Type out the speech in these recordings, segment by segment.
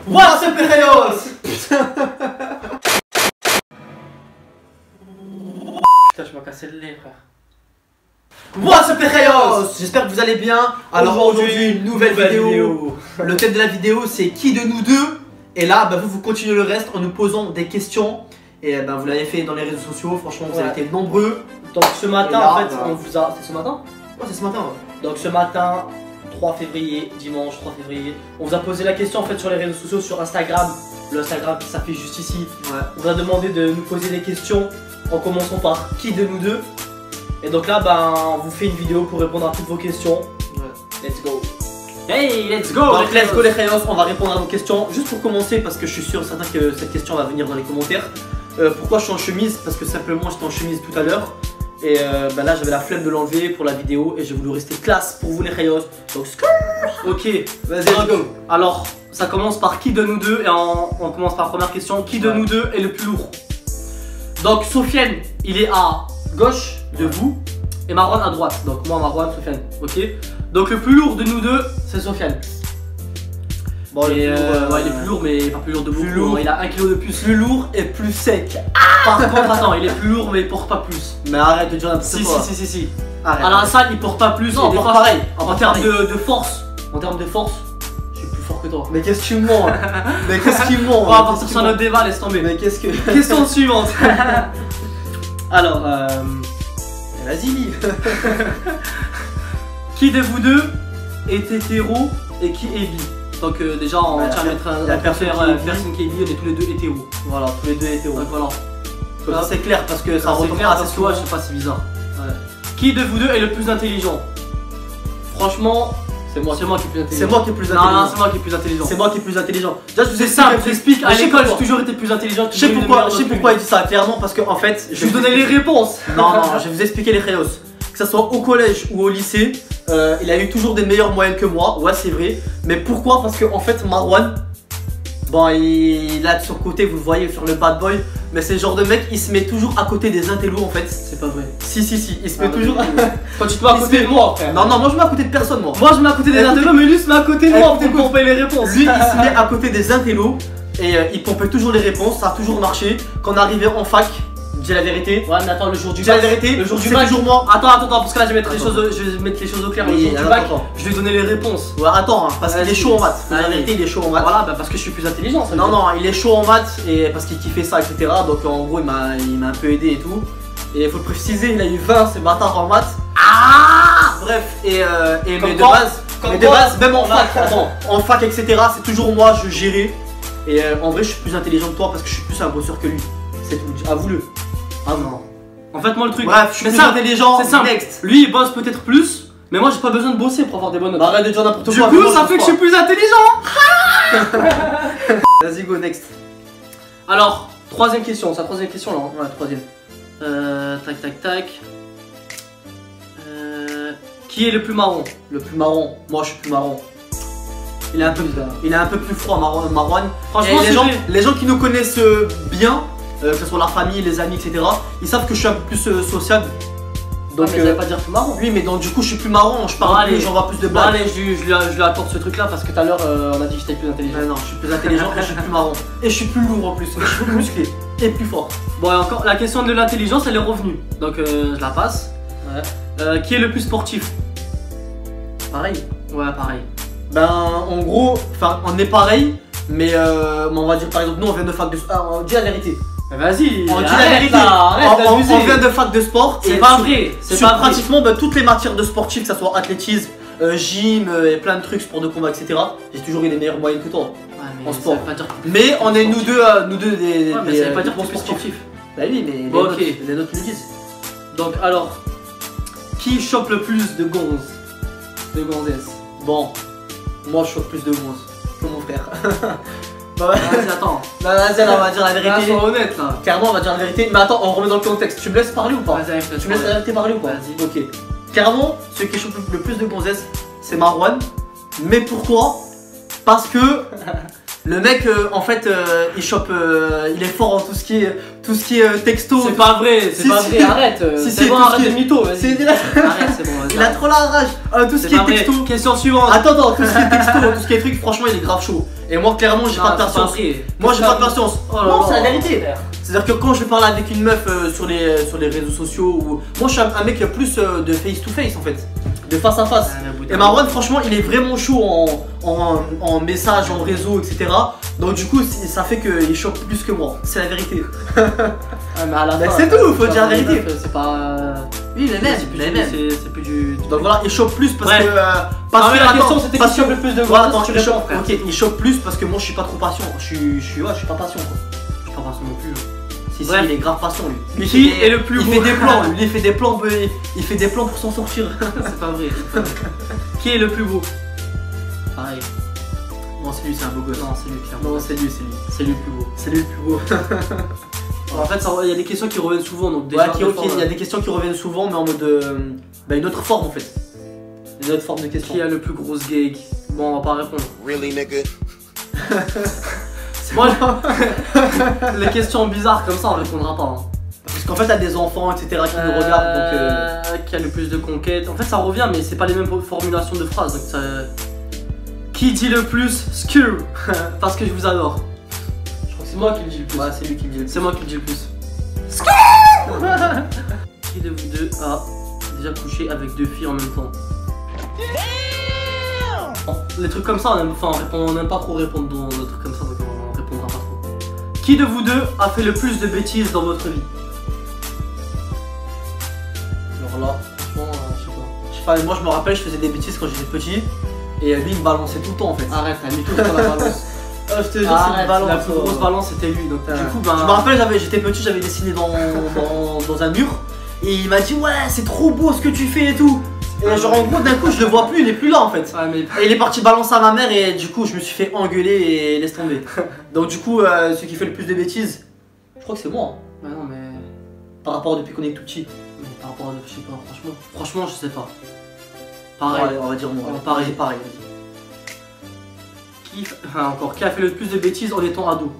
What's up les Rayos? Putain, je m'en cassé le lait, frère. What's up les Rayos? J'espère que vous allez bien. Alors aujourd'hui, une nouvelle vidéo. Le thème de la vidéo, c'est qui de nous deux? Et là, vous continuez le reste en nous posant des questions. Et vous l'avez fait dans les réseaux sociaux, franchement, vous avez été nombreux. Donc ce matin, là, en fait, on vous a... C'est ce matin? Ouais, c'est ce matin. Ouais. Donc ce matin, 3 février, dimanche 3 février, on vous a posé la question en fait sur les réseaux sociaux, sur Instagram. Le Instagram qui s'affiche juste ici. Ouais. On vous a demandé de nous poser des questions en commençant par qui de nous deux. Et donc là, on vous fait une vidéo pour répondre à toutes vos questions. Ouais. Let's go. Hey, let's go. Donc let's go les Rayos, on va répondre à vos questions. Juste pour commencer, parce que je suis sûr et certain que cette question va venir dans les commentaires. Pourquoi je suis en chemise? Parce que simplement j'étais en chemise tout à l'heure. Et là j'avais la flemme de l'enlever pour la vidéo. Et j'ai voulu rester classe pour vous les Rayos. Donc ok, vas-y, let's go. Alors, ça commence par qui de nous deux? Et on commence par la première question. Qui de nous deux est le plus lourd? Donc Sofiane, il est à gauche de vous. Et Marwan à droite. Donc moi, Marwan, Sofiane. Ok. Donc le plus lourd de nous deux, c'est Sofiane. Bon, il est plus lourd, mais pas plus lourd de beaucoup. Plus lourd. Il a 1 kg de plus. Plus lourd et plus sec. Par contre, attends, il est plus lourd, mais il porte pas plus. Mais arrête de dire n'importe quoi. Si. Arrête. À la salle, il porte pas plus. Non, il porte pareil. En termes de force. En termes de force, je suis plus fort que toi. Mais qu'est-ce que tu me mens? Mais qu'est-ce qu'il me ment? On va partir sur notre débat, laisse tomber. Mais qu'est-ce que. Question suivante. Alors, vas-y. Qui de vous deux est hétéro et qui est bi? Donc déjà on tient à mettre la personne qui est bi, on est tous les deux hétéros. Voilà, tous les deux hétéros. Donc voilà. C'est clair parce que ça retombe à ce soir, je sais pas, c'est bizarre. Ouais. Qui de vous deux est le plus intelligent? Franchement, c'est moi qui est plus intelligent. C'est moi qui est plus intelligent. Non, c'est moi qui est plus intelligent. C'est moi qui est plus intelligent. C'est simple, je t'explique. À l'école, j'ai toujours été plus intelligent. Je sais pourquoi il dit ça, clairement, parce qu'en fait, je vais vous donner les réponses. Non, je vais vous expliquer les Rayos. Que ça soit au collège ou au lycée, il a eu toujours des meilleures moyennes que moi, ouais c'est vrai. Mais pourquoi? Parce que en fait Marwan, il a de son côté, vous le voyez sur le bad boy, mais c'est le genre de mec, il se met toujours à côté des intellos en fait. C'est pas vrai. Si, il se met toujours. Quand tu te mets à côté de moi, frère. Non, moi je me mets à côté de personne, moi. Moi je me mets à côté des intellos, mais lui se met à côté de moi pour pomper les réponses. Lui il se met à côté des intellos et il pompait toujours les réponses, ça a toujours marché. Quand on arrivait en fac, dis la vérité. Ouais, mais attends, le jour du bac. Dis la vérité. Le jour du bac. Toujours moi. Attends, parce que là je vais mettre les choses au clair. Le jour du bac, je vais donner les réponses. Ouais, attends, parce qu'il est chaud en maths. La vérité, il est chaud en maths. Voilà, parce que je suis plus intelligent. Non, il est chaud en maths et parce qu'il kiffait ça, etc. Donc en gros, il m'a un peu aidé et tout. Et il faut le préciser, il a eu 20 ce matin en maths. Bref, mais de base, même en fac, en fac, etc. C'est toujours moi, je gérais. Et en vrai, je suis plus intelligent que toi parce que je suis plus un bosseur que lui. C'est tout, avoue-le. Ah non. En fait, moi le truc. Bref, je suis plus intelligent. C'est simple. Lui il bosse peut-être plus, mais moi j'ai pas besoin de bosser pour avoir des bonnes notes. Arrête de dire n'importe quoi. Du coup, ça fait que je suis plus intelligent. Vas-y, go, next. Alors, troisième question. C'est la troisième question là. Ouais, troisième. Tac. Qui est le plus marron? Le plus marron. Moi je suis plus marron. Il est un peu plus froid, Marwan. Franchement, les gens qui nous connaissent bien, que ce soit la famille, les amis, etc., ils savent que je suis un peu plus sociable. Donc, mais ça veut pas dire plus marrant. Oui, mais donc du coup, je suis plus marrant, je parle plus, j'envoie plus de blagues. Allez, je lui accorde ce truc là parce que tout à l'heure, on a dit que j'étais plus intelligent. Non, je suis plus intelligent et je suis plus marrant. Et je suis plus lourd en plus, et je suis plus musclé et plus fort. Bon, et encore, la question de l'intelligence, elle est revenue. Donc, je la passe. Ouais. Qui est le plus sportif? Pareil. Ouais, pareil. En gros, on est pareil, mais on va dire par exemple, nous on vient de fac de sport. On dit la vérité. Vas-y, on dit la vérité. On vient de fac de sport. C'est pas vrai. C'est pas pratiquement toutes les matières de sportifs, que ce soit athlétisme, gym et plein de trucs, sport de combat, etc. J'ai toujours eu les meilleures moyennes que toi en sport. Mais on est nous deux des. Mais ça veut pas dire qu'on est sportifs. Bah oui, mais les notes le disent. Donc alors, qui chope le plus de gonzes? De gonzesses. Bon. Moi je chope plus de gonzes que mon frère. Vas-y, attends. Vas-y, on va dire la vérité. Sois honnête là. Clairement, on va dire la vérité. Mais attends, on remet dans le contexte. Tu me laisses parler ou pas? Vas-y, tu me laisses la vérité parler ou pas? Vas-y. Ok. Clairement, celui qui chope le plus de gonzesses, c'est Marwan. Mais pourquoi? Parce que Le mec, en fait, il chope, il est fort en tout ce qui est texto. C'est pas vrai, c'est pas vrai, arrête. C'est bon, arrête de mytho, vas-y. Arrête, c'est bon, il a trop la rage. Tout ce qui est texto. Question suivante. Attends, tout ce qui est texto, tout ce qui est truc, franchement, il est grave chaud. Et moi, clairement, j'ai pas de patience. Moi, j'ai pas de patience. Non, c'est la vérité. C'est-à-dire que quand je parle avec une meuf sur les réseaux sociaux, ou moi, je suis un mec plus de face to face en fait. De face à face. Et Marwan, franchement, il est vraiment chaud en message, en réseau, etc. Donc, du coup, ça fait qu'il chope plus que moi. C'est la vérité. Mais c'est tout, faut dire la vérité. C'est pas. Oui, les mêmes. C'est plus du. Donc voilà, il chope plus parce que. La question c'était qu'il chope le plus de voix. Attends, ok, il chope plus parce que moi, je suis pas trop patient. Je suis pas patient quoi. Je suis pas patient non plus. Si, il est grave patient lui. Qui est le plus beau? Il fait des plans, lui, il fait des plans pour s'en sortir. C'est pas vrai. Qui est le plus beau? Pareil. Non, c'est lui, c'est un beau gosse. Non, c'est lui, clairement. Non, c'est lui. C'est lui le plus beau. C'est lui le plus beau. En fait, il y a des questions qui reviennent souvent. Donc déjà, il y a des questions qui reviennent souvent, mais en mode. Une autre forme en fait. Une autre forme de question. Qui a le plus gros gag? Bon, on va pas répondre. Really, nigga? Moi, les questions bizarres comme ça, on répondra pas. Hein. Parce qu'en fait, t'as des enfants, etc. qui nous regardent. Donc, qui a le plus de conquêtes? En fait, ça revient, mais c'est pas les mêmes formulations de phrases. Donc ça... Qui dit le plus Skew? Parce que je vous adore. Je crois que c'est moi qui le dis le plus. Ouais, c'est lui qui le dit le plus. C'est moi qui le dis le plus. Qui de vous deux a déjà couché avec deux filles en même temps? Les trucs comme ça, on n'aime pas trop répondre dans des trucs comme ça, donc on répondra pas trop. Qui de vous deux a fait le plus de bêtises dans votre vie? Alors là, franchement, je sais pas, moi je me rappelle, je faisais des bêtises quand j'étais petit et lui il me balançait tout le temps en fait. Arrête, t'as mis tout le temps la balance. Je te jure, c'est une balance. La plus grosse balance c'était lui, donc du coup, je me rappelle, j'étais petit, j'avais dessiné dans un mur et il m'a dit ouais, c'est trop beau ce que tu fais et tout. Et genre en gros d'un coup je le vois plus, il est plus là en fait. Et il est parti balancer à ma mère et du coup je me suis fait engueuler et laisse tomber. Donc du coup celui qui fait le plus de bêtises, je crois que c'est moi. Bah non mais... Par rapport depuis qu'on est tout petit. Mais par rapport à... je sais pas, franchement je sais pas. Pareil. Ouais, on va dire moi. Pareil. Qui a fait le plus de bêtises en étant ado?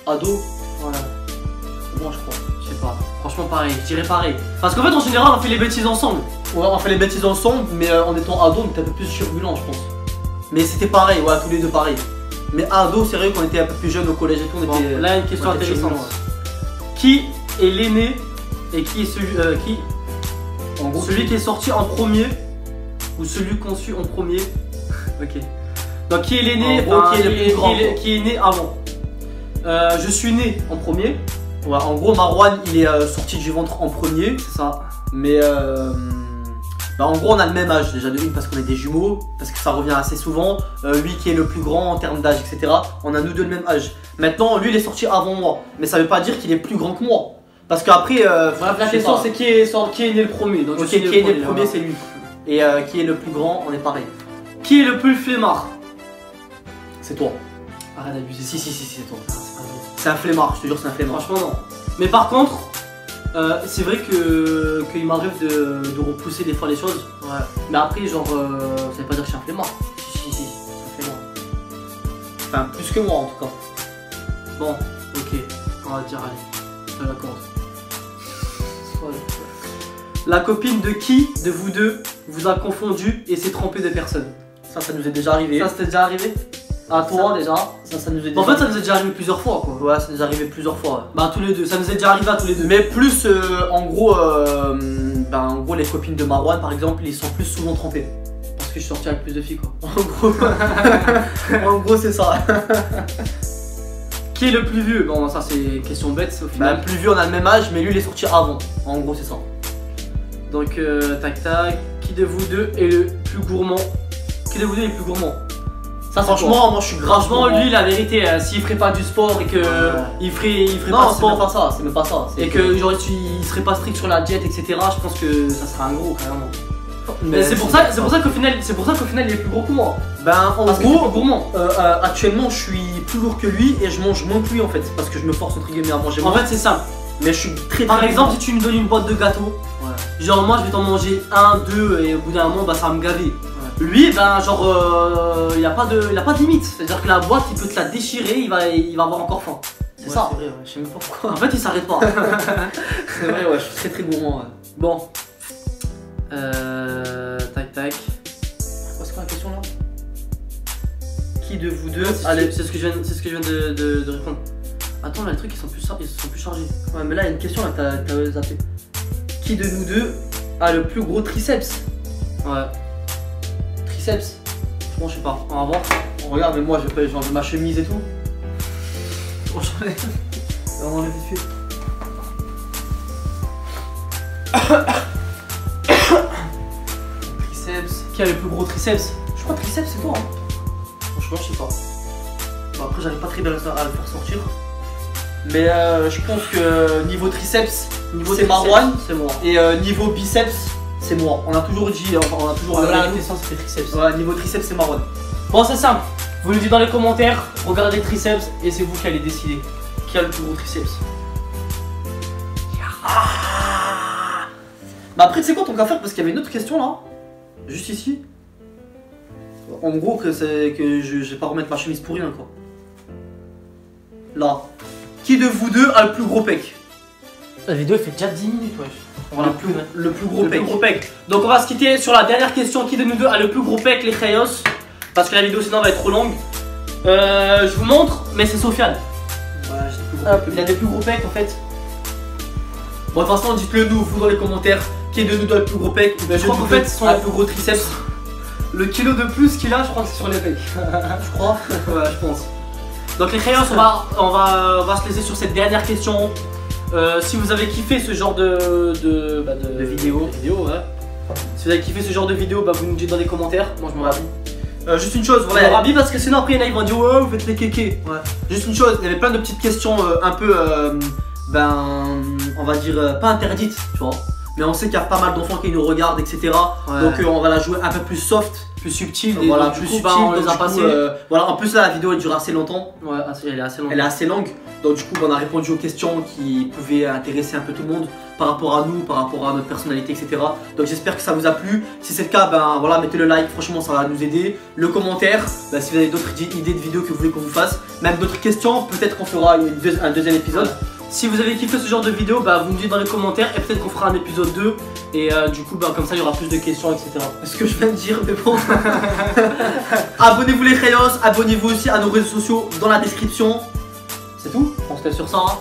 Ado? Voilà. Moi je crois. Je sais pas. Franchement pareil, je dirais pareil. Parce qu'en fait en général on fait les bêtises ensemble. Ouais, on fait les bêtises ensemble, mais en étant ado, on était un peu plus turbulent, je pense. Mais c'était pareil, ouais, tous les deux pareil. Mais ado, c'est vrai qu'on était un peu plus jeunes au collège et tout, on était. Là, une question intéressante. Qui est l'aîné et qui est celui en gros, celui qui est sorti en premier ou celui conçu en premier? Ok. Donc qui est l'aîné, qui est le plus grand, qui est né avant? Je suis né en premier. Ouais, en gros, Marwan, il est sorti du ventre en premier, c'est ça. Mais en gros on a le même âge déjà de une parce qu'on est des jumeaux, parce que ça revient assez souvent, lui qui est le plus grand en termes d'âge, etc. On a nous deux le même âge. Maintenant lui il est sorti avant moi, mais ça veut pas dire qu'il est plus grand que moi. Parce qu'après la question c'est qui est né le premier. Donc qui est né le premier, c'est lui. Et qui est le plus grand, on est pareil. Qui est le plus flemmard? C'est toi. Arrête d'abuser. Si c'est toi. C'est un flemmard, je te jure c'est un flemmard. Franchement non. Mais par contre c'est vrai qu'il m'arrive de repousser des fois les choses. Ouais. Mais après, genre, ça veut pas dire que je suis un flemmard. Si, c'est un flemmard. Enfin, plus que moi en tout cas. Bon, ok, on va dire, allez, je la commence. La copine de qui de vous deux vous a confondu et s'est trompée de personne? Ça nous est déjà arrivé. Ça, c'était déjà arrivé? À toi déjà? Ça nous est déjà... En fait ça nous est déjà arrivé plusieurs fois quoi. Ouais, ça nous est arrivé plusieurs fois. Ouais. Bah tous les deux, ça nous est déjà arrivé à tous les deux. Mais plus en gros les copines de Marwan par exemple, ils sont plus souvent trompés. Parce que je suis sorti avec plus de filles quoi. En gros c'est ça. Qui est le plus vieux? Bon ça c'est une question bête au final. Le plus vieux on a le même âge mais lui il est sorti avant. En gros c'est ça. Donc tac tac, qui de vous deux est le plus gourmand? Qui de vous deux est le plus gourmand? Ça franchement, moi je suis grave. Franchement, lui la vérité, s'il ferait pas du sport et que il ferait pas de sport, pas ça, c'est même pas ça. Et que genre il serait pas strict sur la diète, etc. Je pense que ça serait un gros carrément. Mais c'est pour ça qu'au final il est plus gros que moi. Ben en gros, gourmand. Actuellement je suis plus lourd que lui et je mange moins que lui en fait parce que je me force entre guillemets à manger moins. En fait c'est simple. Mais je suis très Par exemple, si tu me donnes une boîte de gâteaux, genre moi je vais t'en manger un, deux et au bout d'un moment bah ça va me gaver. Lui, ben genre, il a pas de limite. C'est-à-dire que la boîte, il peut te la déchirer, il va avoir encore faim. C'est ça. C'est vrai, ouais. Je sais même pas pourquoi. En fait, il s'arrête pas. C'est vrai, ouais, je suis très très gourmand. Ouais. Bon. Tac tac. C'est quoi la question là? Qui de vous deux... Allez, c'est ce que je viens de répondre. Attends, là, les trucs, ils sont plus chargés. Ouais, mais là, il y a une question, là, t'as zappé. Qui de nous deux a le plus gros triceps? Ouais. Triceps? Franchement, je sais pas. On va voir. Oh, regarde, mais moi, je vais enlever ma chemise et tout. Oh, j'en ai... On enlève vite fait. Triceps. Qui a le plus gros triceps? Je crois que triceps, c'est toi. Hein. Franchement, je sais pas. Bon, après, j'arrive pas très bien à le faire sortir. Mais je pense que niveau triceps, c'est Marwan. C'est moi. Et niveau biceps, c'est moi. On a toujours dit, on a toujours la question c'était triceps. Ouais, niveau triceps, c'est Marwan. Bon, c'est simple. Vous nous dites dans les commentaires, regardez le triceps et c'est vous qui allez décider qui a le plus gros triceps. Bah après, tu sais quoi, ton qu'à faire, parce qu'il y avait une autre question là, juste ici. En gros, que je vais pas remettre ma chemise pour rien quoi. Là. Qui de vous deux a le plus gros pec? La vidéo elle fait déjà 10 minutes, wesh. Voilà, le plus gros pec. Donc on va se quitter sur la dernière question. Qui de nous deux a le plus gros pec, les Khayos? Parce que la vidéo sinon va être trop longue. Je vous montre, mais c'est Sofiane. Ouais, j'ai le plus gros pec. Il a des plus gros pecs en fait. Bon, de toute façon, dites-le nous, vous dans les commentaires. Qui de nous deux a le plus gros pec? Je crois qu'en fait, son plus gros triceps. Le kilo de plus qu'il a, je crois que c'est sur les pecs. Je crois. Ouais, je pense. Donc les Khayos, on va se laisser sur cette dernière question. Si vous avez kiffé ce genre de vidéo, ouais. Si vous avez kiffé ce genre de vidéo, bah vous nous dites dans les commentaires. Moi je m'en rabis. Juste une chose, voilà. Je m'en rabis parce que sinon après il y en a ils vont dire ouais vous faites les kékés. Ouais. Juste une chose, il y avait plein de petites questions un peu on va dire pas interdites, tu vois. Mais on sait qu'il y a pas mal d'enfants qui nous regardent, etc. Ouais. Donc on va la jouer un peu plus soft, plus subtile. Voilà, plus subtile, on les a passés. Voilà, en plus là la vidéo elle dure assez longtemps. Ouais, elle est assez longue. Elle est assez longue. Donc du coup on a répondu aux questions qui pouvaient intéresser un peu tout le monde par rapport à nous, par rapport à notre personnalité, etc. Donc j'espère que ça vous a plu. Si c'est le cas, ben voilà, mettez le like, franchement ça va nous aider. Le commentaire, ben, si vous avez d'autres idées de vidéos que vous voulez qu'on vous fasse, même d'autres questions, peut-être qu'on fera un deuxième épisode. Si vous avez kiffé ce genre de vidéo, bah vous me dites dans les commentaires et peut-être qu'on fera un épisode 2. Et du coup, bah, comme ça il y aura plus de questions, etc. C'est ce que je viens de dire, mais bon. Abonnez-vous les Khayos, abonnez-vous aussi à nos réseaux sociaux dans la description. C'est tout? On se laisse sur ça. Hein.